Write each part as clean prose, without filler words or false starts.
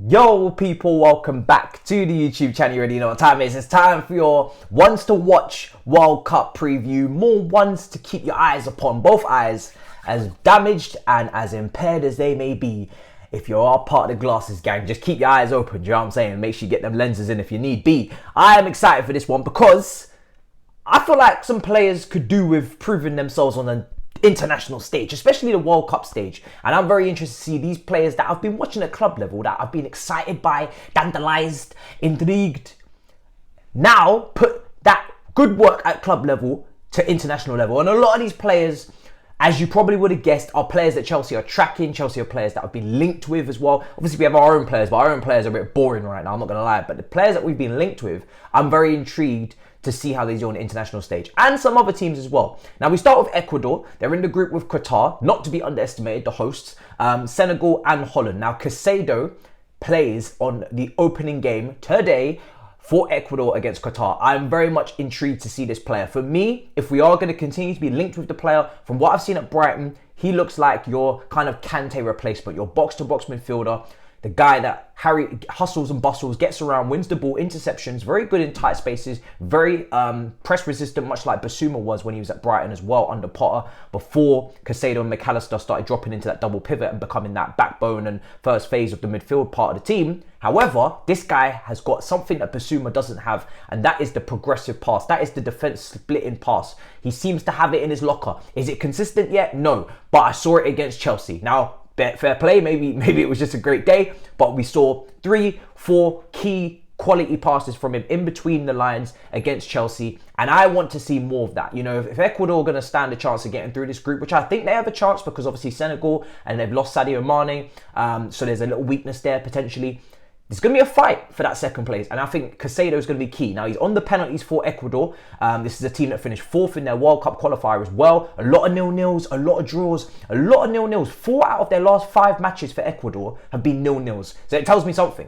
Yo people, welcome back to the YouTube channel. You already know what time it is. It's time for your ones to watch World Cup preview. More ones to keep your eyes upon, both eyes, as damaged and as impaired as they may be. If you are part of the glasses gang, just keep your eyes open, do you know what I'm saying? Make sure you get them lenses in if you need be. I am excited for this one because I feel like some players could do with proving themselves on an international stage, especially the World Cup stage. And I'm very interested to see these players that I've been watching at club level, that I've been excited by, tantalized, intrigued, now put that good work at club level to international level. And a lot of these players, as you probably would have guessed, are players that Chelsea are tracking. Chelsea are players that have been linked with as well. Obviously, we have our own players, but our own players are a bit boring right now, I'm not going to lie. But the players that we've been linked with, I'm very intrigued to see how they do on the international stage, and some other teams as well. Now we start with Ecuador. They're in the group with Qatar, not to be underestimated, the hosts, Senegal and Holland. Now Caicedo plays on the opening game today for Ecuador against Qatar. I'm very much intrigued to see this player. For me, if we are going to continue to be linked with the player, from what I've seen at Brighton, he looks like your kind of Kante replacement, your box-to-box midfielder, the guy that hustles and bustles, gets around, wins the ball, interceptions, very good in tight spaces, very press resistant, much like Basuma was when he was at Brighton as well under Potter, before Caicedo and McAllister started dropping into that double pivot and becoming that backbone and first phase of the midfield part of the team. However, this guy has got something that Basuma doesn't have, and that is the progressive pass. That is the defense splitting pass. He seems to have it in his locker. Is it consistent yet? No, but I saw it against Chelsea. Now, fair play, maybe it was just a great day, but we saw 3-4 key quality passes from him in between the lines against Chelsea, and I want to see more of that. You know, if Ecuador are going to stand a chance of getting through this group, which I think they have a chance because obviously Senegal, and they've lost Sadio Mane, so there's a little weakness there potentially. There's going to be a fight for that second place, and I think Caicedo is going to be key. Now, he's on the penalties for Ecuador. This is a team that finished 4th in their World Cup qualifier as well. A lot of nil-nils, a lot of draws, a lot of nil-nils. 4 out of their last 5 matches for Ecuador have been nil-nils. So it tells me something.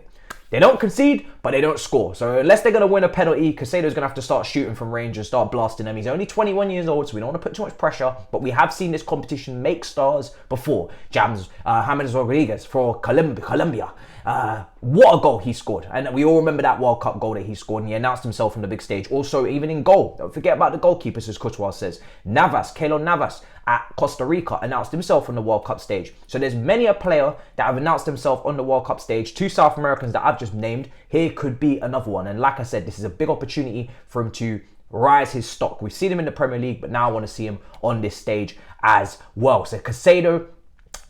They don't concede, but they don't score. So unless they're going to win a penalty, Caicedo's going to have to start shooting from range and start blasting them. He's only 21 years old, so we don't want to put too much pressure. But we have seen this competition make stars before. James Rodriguez for Colombia. What a goal he scored. And we all remember that World Cup goal that he scored, and he announced himself on the big stage. Also, even in goal, don't forget about the goalkeepers, as Courtois says. Keylor Navas at Costa Rica announced himself on the World Cup stage. So there's many a player that have announced himself on the World Cup stage. 2 South Americans that I've just named. Here could be another one. And like I said, this is a big opportunity for him to rise his stock. We've seen him in the Premier League, but now I want to see him on this stage as well. So Caicedo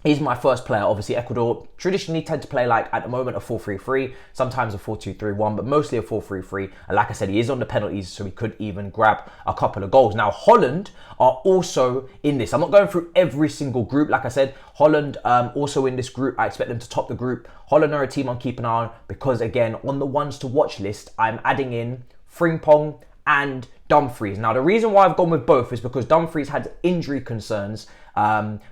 is my first player. Obviously, Ecuador traditionally tend to play, like at the moment, a 4-3-3, sometimes a 4-2-3-1, but mostly a 4-3-3. And like I said, he is on the penalties, so he could even grab a couple of goals. Now, Holland are also in this. I'm not going through every single group. Like I said, Holland also in this group. I expect them to top the group. Holland are a team I'm keeping an eye on because, again, on the ones to watch list, I'm adding in Frimpong and Dumfries. Now, the reason why I've gone with both is because Dumfries had injury concerns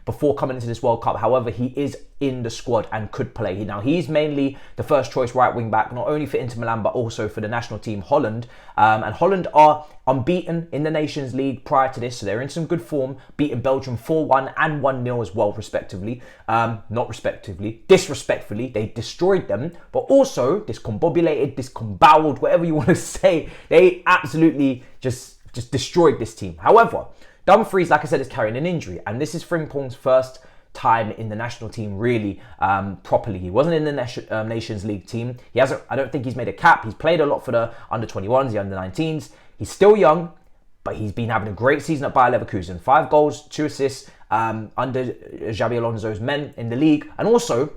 before coming into this World Cup. However, he is in the squad and could play. Now, he's mainly the first choice right wing back, not only for Inter Milan, but also for the national team, Holland. And Holland are unbeaten in the Nations League prior to this, so they're in some good form, beating Belgium 4-1 and 1-0 as well, respectively. Disrespectfully, they destroyed them, but also discombobulated, discomboweled, whatever you want to say. They absolutely just destroyed this team. However, Dumfries, like I said, is carrying an injury, and this is Frimpong's first time in the national team really properly. He wasn't in the Nations League team. I don't think he's made a cap. He's played a lot for the under-21s, the under-19s. He's still young, but he's been having a great season at Bayer Leverkusen. 5 goals, 2 assists under Xabi Alonso's men in the league. And also,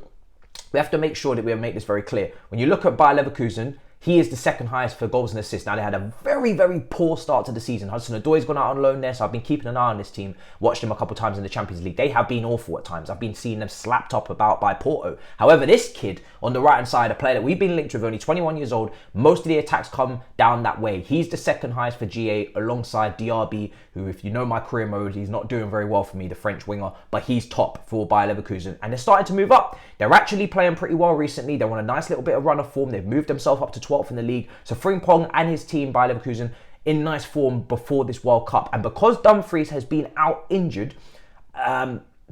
we have to make sure that we make this very clear. When you look at Bayer Leverkusen, he is the second highest for goals and assists. Now, they had a very, very poor start to the season. Hudson-Odoi's gone out on loan there, so I've been keeping an eye on this team. Watched them a couple of times in the Champions League. They have been awful at times. I've been seeing them slapped up about by Porto. However, this kid on the right-hand side, a player that we've been linked with, only 21 years old, most of the attacks come down that way. He's the second highest for GA alongside Diaby, who, if you know my career mode, he's not doing very well for me, the French winger, but he's top for Bayer Leverkusen. And they're starting to move up. They're actually playing pretty well recently. They're on a nice little bit of run of form. They've moved themselves up to 12th in the league. So Frimpong and his team, Bayer Leverkusen, in nice form before this World Cup. And because Dumfries has been out injured,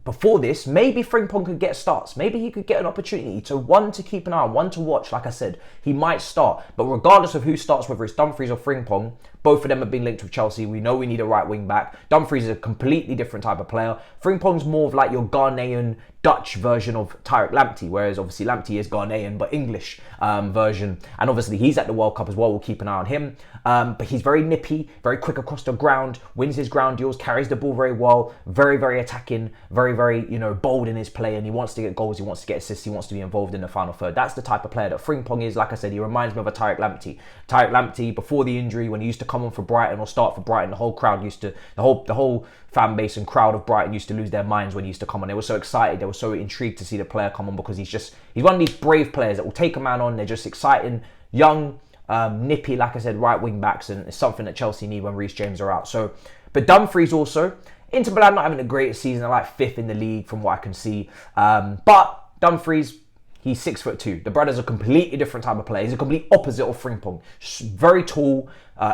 before this, maybe Frimpong could get starts. Maybe he could get an opportunity to one to keep an eye on, one to watch. Like I said, he might start. But regardless of who starts, whether it's Dumfries or Frimpong, both of them have been linked with Chelsea. We know we need a right wing back. Dumfries is a completely different type of player. Frimpong's more of like your Ghanaian Dutch version of Tariq Lamptey, whereas obviously Lamptey is Ghanaian but English version. And obviously he's at the World Cup as well. We'll keep an eye on him. But he's very nippy, very quick across the ground, wins his ground duels, carries the ball very well, very, very attacking, very, very, bold in his play, and he wants to get goals, he wants to get assists, he wants to be involved in the final third. That's the type of player that Frimpong is. Like I said, he reminds me of a Tariq Lamptey. Tariq Lamptey, before the injury, when he used to come on for Brighton or start for Brighton, the whole crowd used to, the whole fan base and crowd of Brighton used to lose their minds when he used to come on. They were so excited, they were so intrigued to see the player come on, because he's one of these brave players that will take a man on. They're just exciting, young, nippy, like I said, right wing backs, and it's something that Chelsea need when Reece James are out. So, but Dumfries also, Inter Milan not having the greatest season. They're like 5th in the league from what I can see. But Dumfries, he's 6'2". The brother's a completely different type of player. He's a complete opposite of Frimpong. Very tall,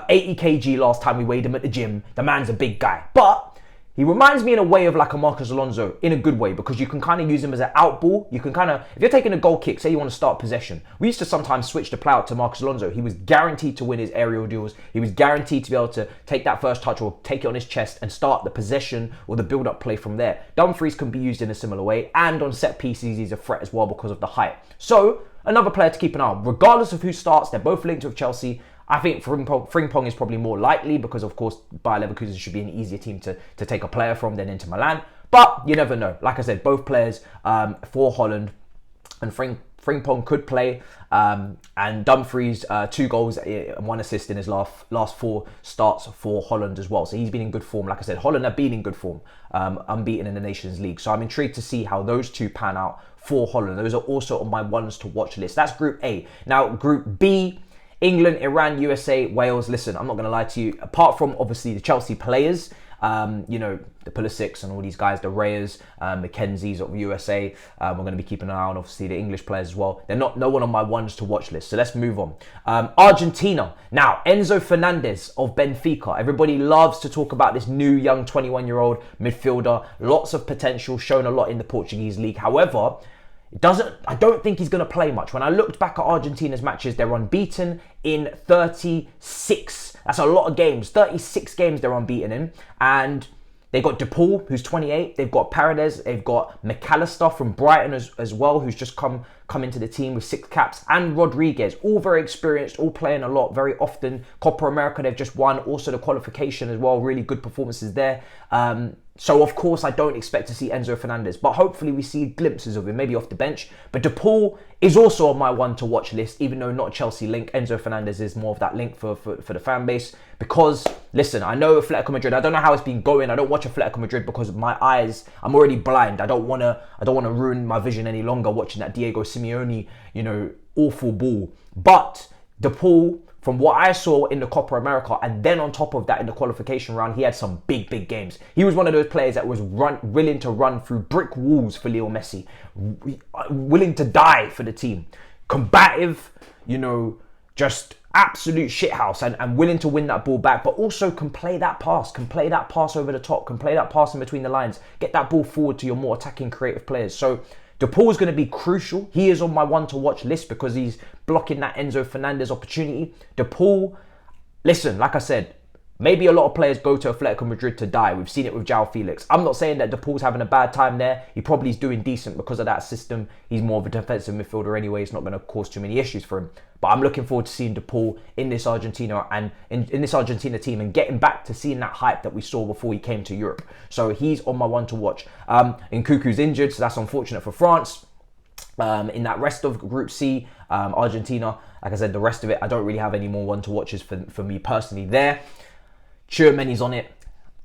80 kg last time we weighed him at the gym. The man's a big guy. But he reminds me in a way of like a Marcos Alonso, in a good way, because you can kind of use him as an out ball. You can kind of, if you're taking a goal kick, say you want to start possession. We used to sometimes switch the play out to Marcos Alonso. He was guaranteed to win his aerial duels. He was guaranteed to be able to take that first touch or take it on his chest and start the possession or the build-up play from there. Dumfries can be used in a similar way, and on set pieces, he's a threat as well because of the height. So, another player to keep an eye on. Regardless of who starts, they're both linked with Chelsea. I think Frimpong is probably more likely because, of course, Bayer Leverkusen should be an easier team to take a player from than Inter Milan. But you never know. Like I said, both players for Holland, and Frimpong could play. And Dumfries, 2 goals and 1 assist in his last 4 starts for Holland as well. So he's been in good form. Like I said, Holland have been in good form, unbeaten in the Nations League. So I'm intrigued to see how those two pan out for Holland. Those are also on my ones to watch list. That's Group A. Now, Group B, England, Iran, USA, Wales. Listen, I'm not going to lie to you. Apart from, obviously, the Chelsea players, the Pulisic's and all these guys, the Reyes, Mackenzie's of USA. We're going to be keeping an eye on, obviously, the English players as well. They're no one on my ones to watch list. So let's move on. Argentina. Now, Enzo Fernandez of Benfica. Everybody loves to talk about this new young 21-year-old midfielder. Lots of potential, shown a lot in the Portuguese league. However, I don't think he's going to play much. When I looked back at Argentina's matches, they're unbeaten in 36. That's a lot of games. 36 games they're unbeaten in. And they got De Paul, who's 28. They've got Paredes. They've got McAllister from Brighton as well, who's just come into the team with 6 caps. And Rodriguez, all very experienced, all playing a lot very often. Copa America, they've just won. Also the qualification as well. Really good performances there. So, of course, I don't expect to see Enzo Fernandez, but hopefully we see glimpses of him, maybe off the bench. But De Paul is also on my one-to-watch list, even though not a Chelsea link. Enzo Fernandez is more of that link for the fan base. Because, listen, I know Atletico Madrid, I don't know how it's been going. I don't watch Atletico Madrid because of my eyes. I'm already blind. I don't want to ruin my vision any longer watching that Diego Simeone, awful ball. But De Paul, from what I saw in the Copa America, and then on top of that in the qualification round, he had some big games. He was one of those players that was willing to run through brick walls for Leo Messi, willing to die for the team, combative, just absolute shithouse, and willing to win that ball back, but also can play that pass over the top, can play that pass in between the lines, get that ball forward to your more attacking, creative players. So De Paul's going to be crucial. He is on my one-to-watch list because he's blocking that Enzo Fernandez opportunity. De Paul, listen, like I said, maybe a lot of players go to Atletico Madrid to die. We've seen it with João Felix. I'm not saying that De Paul's having a bad time there. He probably is doing decent because of that system. He's more of a defensive midfielder anyway. It's not going to cause too many issues for him. But I'm looking forward to seeing De Paul in this Argentina and in this Argentina team and getting back to seeing that hype that we saw before he came to Europe. So he's on my one to watch. Nkunku's injured, so that's unfortunate for France. In that rest of Group C, Argentina, like I said, the rest of it, I don't really have any more one to watches for me personally there. Tchouameni's on it.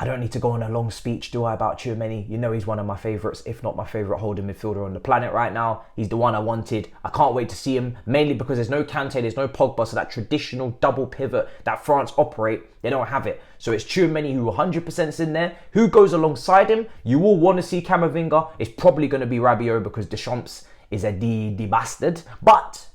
I don't need to go on a long speech, do I, about Tchouameni? He's one of my favourites, if not my favourite holding midfielder on the planet right now. He's the one I wanted. I can't wait to see him, mainly because there's no Kante, there's no Pogba, so that traditional double pivot that France operate, they don't have it. So it's Tchouameni who 100% is in there. Who goes alongside him? You will want to see Camavinga. It's probably going to be Rabiot because Deschamps is a D bastard. But,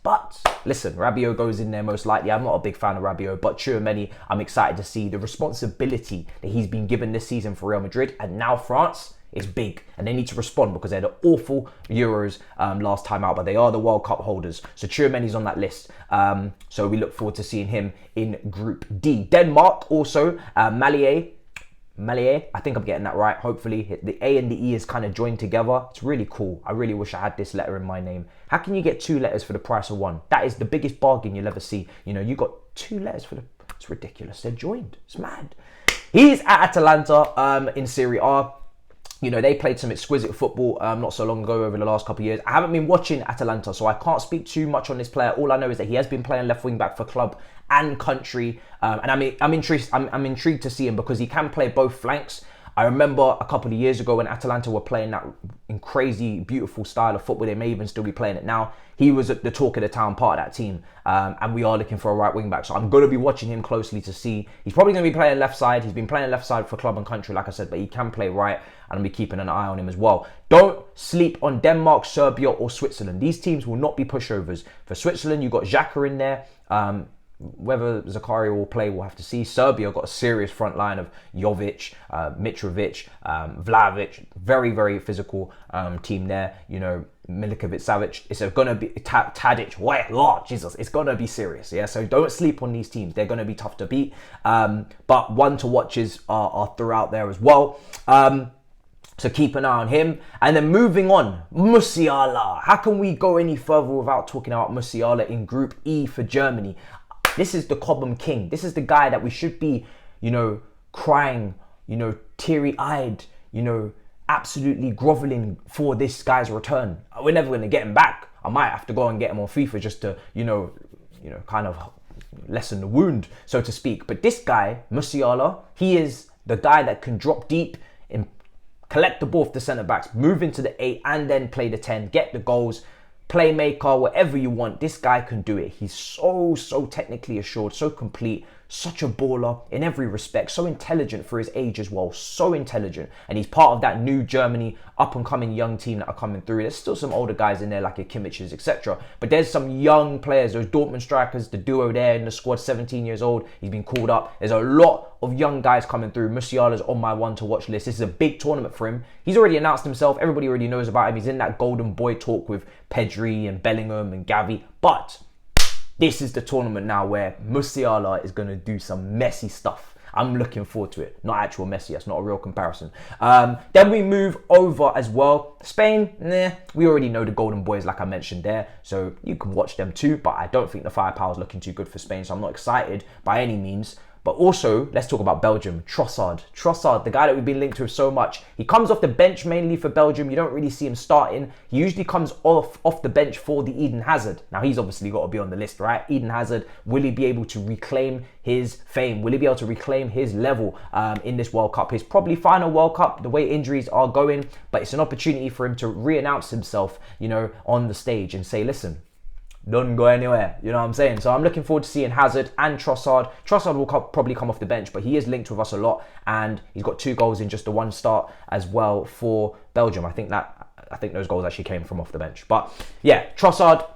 listen, Rabiot goes in there most likely. I'm not a big fan of Rabiot, but Tchouameni, I'm excited to see the responsibility that he's been given this season for Real Madrid. And now France, is big, and they need to respond because they're the awful Euros last time out, but they are the World Cup holders. So Tchouameni's on that list. So we look forward to seeing him in Group D. Denmark also, Malier, I think I'm getting that right. Hopefully the A and the E is kind of joined together. It's really cool. I really wish I had this letter in my name. How can you get 2 letters for the price of 1? That is the biggest bargain you'll ever see. You know, you got 2 letters for the... It's ridiculous. They're joined. It's mad. He's at Atalanta in Serie A. You know, they played some exquisite football not so long ago over the last couple of years. I haven't been watching Atalanta, so I can't speak too much on this player. All I know is that he has been playing left wing back for club and country, and I'm intrigued to see him because he can play both flanks. I remember a couple of years ago when Atalanta were playing that in crazy, beautiful style of football. They may even still be playing it now. He was the talk of the town, part of that team, and we are looking for a right wing back. So I'm going to be watching him closely to see. He's probably going to be playing left side. He's been playing left side for club and country, like I said, but he can play right, and I'll be keeping an eye on him as well. Don't sleep on Denmark, Serbia, or Switzerland. These teams will not be pushovers. For Switzerland, you've got Xhaka in there. Whether Zakaria will play, we'll have to see. Serbia got a serious front line of Jovic, Mitrovic, Vlahovic. Very, very physical team there. You know, Milinkovic-Savic. It's going to be Tadic. Wait, Lord Jesus, it's going to be serious. Yeah, so don't sleep on these teams. They're going to be tough to beat. But one to watches are throughout there as well. So keep an eye on him. And then moving on, Musiala. How can we go any further without talking about Musiala in Group E for Germany? This is the Cobham King. This is the guy that we should be, you know, crying, you know, teary-eyed, you know, absolutely groveling for this guy's return. We're never going to get him back. I might have to go and get him on FIFA just to, you know, kind of lessen the wound, so to speak. But this guy, Musiala, he is the guy that can drop deep and collect the ball off the centre-backs, move into the 8 and then play the 10, get the goals, playmaker, whatever you want. This guy can do it. He's so technically assured, so complete, such a baller in every respect, so intelligent for his age as well, so intelligent. And he's part of that new Germany up-and-coming young team that are coming through. There's still some older guys in there like your Kimmiches, etc. But there's some young players, those Dortmund strikers, the duo there in the squad, 17 years old. He's been called up. There's a lot of young guys coming through. Musiala's on my one to watch list. This is a big tournament for him. He's already announced himself. Everybody already knows about him. He's in that golden boy talk with Pedri and Bellingham and Gavi. But this is the tournament now where Musiala is going to do some messy stuff. I'm looking forward to it. Not actual Messi, that's not a real comparison. Then we move over as well. Spain, we already know the Golden Boys like I mentioned there. So you can watch them too, but I don't think the firepower is looking too good for Spain. So I'm not excited by any means. But also, let's talk about Belgium. Trossard, the guy that we've been linked with so much. He comes off the bench mainly for Belgium. You don't really see him starting. He usually comes off the bench for the Eden Hazard. Now, he's obviously got to be on the list, right? Eden Hazard, will he be able to reclaim his fame? Will he be able to reclaim his level in this World Cup? His probably final World Cup, the way injuries are going. But it's an opportunity for him to re-announce himself, you know, on the stage and say, listen, don't go anywhere, you know what I'm saying? So I'm looking forward to seeing Hazard and Trossard. Trossard will probably come off the bench, but he is linked with us a lot, and he's got 2 goals in just the 1 start as well for Belgium. I think those goals actually came from off the bench. But yeah, Trossard,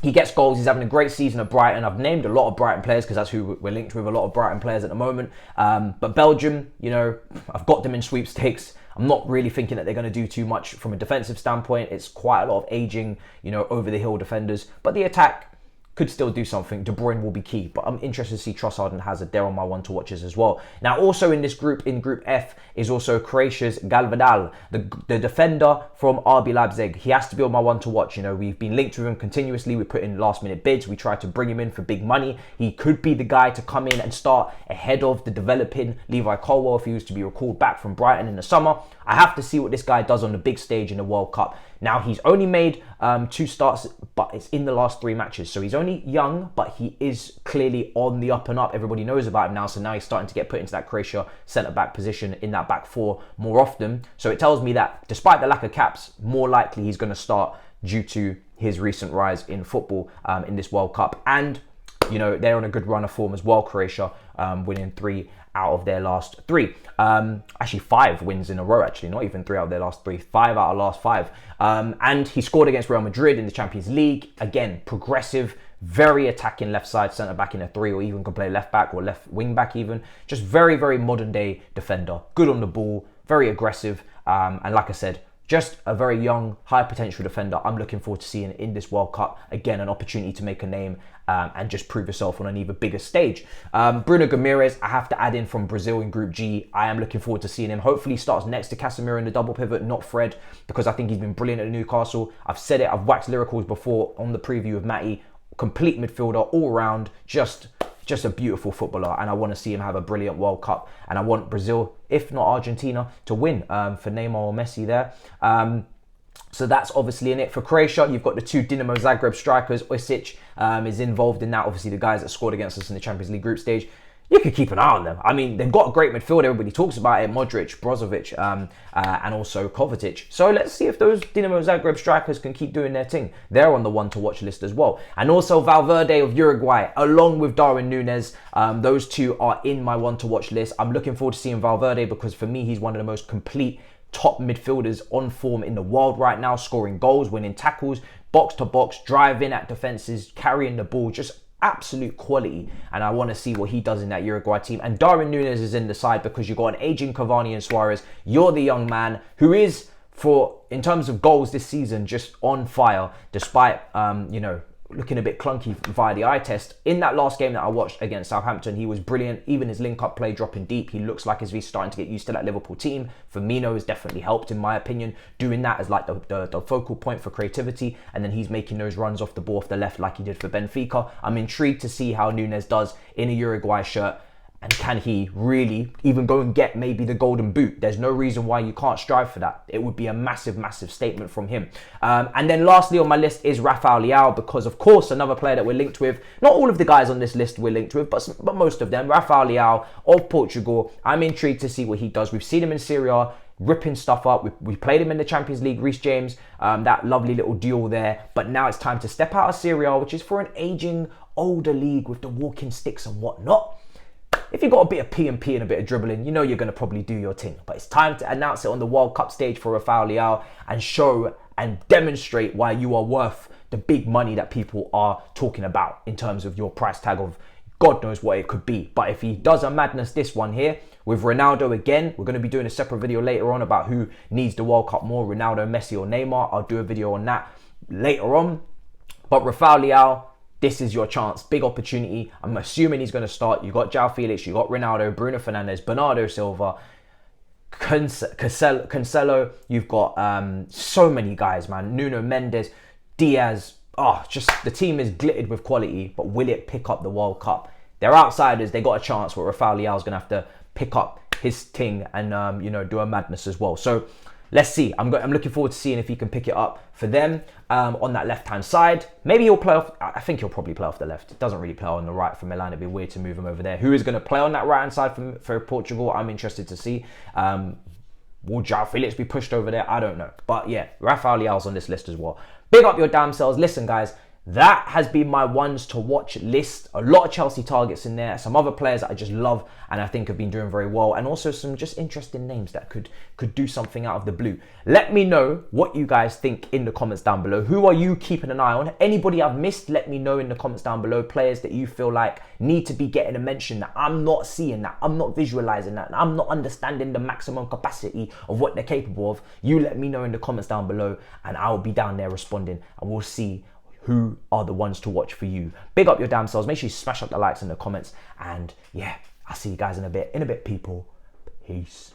he gets goals. He's having a great season at Brighton. I've named a lot of Brighton players because that's who we're linked with, a lot of Brighton players at the moment. But Belgium, you know, I've got them in sweepstakes. I'm not really thinking that they're going to do too much from a defensive standpoint. It's quite a lot of aging, you know, over-the-hill defenders. But the attack could still do something. De Bruyne will be key. But I'm interested to see Trossard and Hazard. They're on my one-to-watches as well. Now, also in this group, in Group F, is also Croatia's Galvadal, the defender from RB Leipzig. He has to be on my one-to-watch. You know, we've been linked with him continuously. We put in last-minute bids. We tried to bring him in for big money. He could be the guy to come in and start ahead of the developing Levi Colwill if he was to be recalled back from Brighton in the summer. I have to see what this guy does on the big stage in the World Cup. Now, he's only made 2 starts, but it's in the last 3 matches. So he's only young, but he is clearly on the up and up. Everybody knows about him now. So now he's starting to get put into that Croatia centre-back position in that back 4 more often. So it tells me that despite the lack of caps, more likely he's going to start due to his recent rise in football in this World Cup. And, you know, they're on a good run of form as well, Croatia, winning 3 out of their last 3. Actually 5 wins in a row, actually, not even 3 out of their last 3, 5 out of the last 5. And he scored against Real Madrid in the Champions League. Again, progressive, very attacking left side centre back in a 3, or even can play left back or left wing back even. Just very, very modern day defender. Good on the ball, very aggressive. And like I said, just a very young, high potential defender. I'm looking forward to seeing in this World Cup, again, an opportunity to make a name and just prove yourself on an even bigger stage. Bruno Guimaraes, I have to add in from Brazil in Group G. I am looking forward to seeing him. Hopefully he starts next to Casemiro in the double pivot, not Fred, because I think he's been brilliant at Newcastle. I've said it, I've waxed lyricals before on the preview of Matty. Complete midfielder, all round, just a beautiful footballer, and I want to see him have a brilliant World Cup, and I want Brazil, if not Argentina, to win for Neymar or Messi there. So that's obviously in it. For Croatia, you've got the two Dinamo Zagreb strikers. Osic is involved in that. Obviously, the guys that scored against us in the Champions League group stage. You could keep an eye on them. I mean, they've got a great midfield. Everybody talks about it. Modric, Brozovic, and also Kovacic. So let's see if those Dinamo Zagreb strikers can keep doing their thing. They're on the one-to-watch list as well. And also Valverde of Uruguay, along with Darwin Núñez. Those two are in my one-to-watch list. I'm looking forward to seeing Valverde because for me, he's one of the most complete top midfielders on form in the world right now, scoring goals, winning tackles, box to box, driving at defenses, carrying the ball, just absolute quality. And I want to see what he does in that Uruguay team. And Darwin Núñez is in the side because you've got an aging Cavani and Suarez. You're the young man who is, in terms of goals this season, just on fire, despite looking a bit clunky via the eye test. In that last game that I watched against Southampton, he was brilliant. Even his link-up play, dropping deep, he looks like he's starting to get used to that Liverpool team. Firmino has definitely helped, in my opinion, doing that as like the focal point for creativity, and then he's making those runs off the ball off the left like he did for Benfica. I'm intrigued to see how Núñez does in a Uruguay shirt. And can he really even go and get maybe the golden boot? There's no reason why you can't strive for that. It would be a massive, massive statement from him. And then lastly on my list is Rafael Leao, because of course another player that we're linked with. Not all of the guys on this list we're linked with, but most of them. Rafael Leao of Portugal. I'm intrigued to see what he does. We've seen him in Serie A ripping stuff up. We played him in the Champions League, Reece James, that lovely little duel there. But now it's time to step out of Serie A, which is for an aging, older league with the walking sticks and whatnot. If you've got a bit of P&P and a bit of dribbling, you know you're going to probably do your thing. But it's time to announce it on the World Cup stage for Rafael Leao and show and demonstrate why you are worth the big money that people are talking about in terms of your price tag of God knows what it could be. But if he does a madness this one here, with Ronaldo again, we're going to be doing a separate video later on about who needs the World Cup more, Ronaldo, Messi or Neymar. I'll do a video on that later on. But Rafael Leao, this is your chance. Big opportunity. I'm assuming he's going to start. You've got João Felix, you've got Ronaldo, Bruno Fernandes, Bernardo Silva, Cancelo. You've got so many guys, man. Nuno Mendes, Diaz. Just the team is glittered with quality, but will it pick up the World Cup? They're outsiders. They got a chance, but Rafael Leao's going to have to pick up his thing and, do a madness as well. So let's see. I'm looking forward to seeing if he can pick it up for them on that left-hand side. Maybe he'll play off. I think he'll probably play off the left. He doesn't really play on the right for Milan. It'd be weird to move him over there. Who is going to play on that right-hand side for Portugal? I'm interested to see. Will João Felix be pushed over there? I don't know. But yeah, Rafael Leao's on this list as well. Big up your damn selves. Listen, guys. That has been my ones to watch list. A lot of Chelsea targets in there. Some other players that I just love and I think have been doing very well. And also some just interesting names that could do something out of the blue. Let me know what you guys think in the comments down below. Who are you keeping an eye on? Anybody I've missed, let me know in the comments down below. Players that you feel like need to be getting a mention that I'm not seeing, that I'm not visualizing, that I'm not understanding the maximum capacity of what they're capable of. You let me know in the comments down below and I'll be down there responding and we'll see who are the ones to watch for you. Big up your damn selves. Make sure you smash up the likes in the comments. And yeah, I'll see you guys in a bit, people. Peace.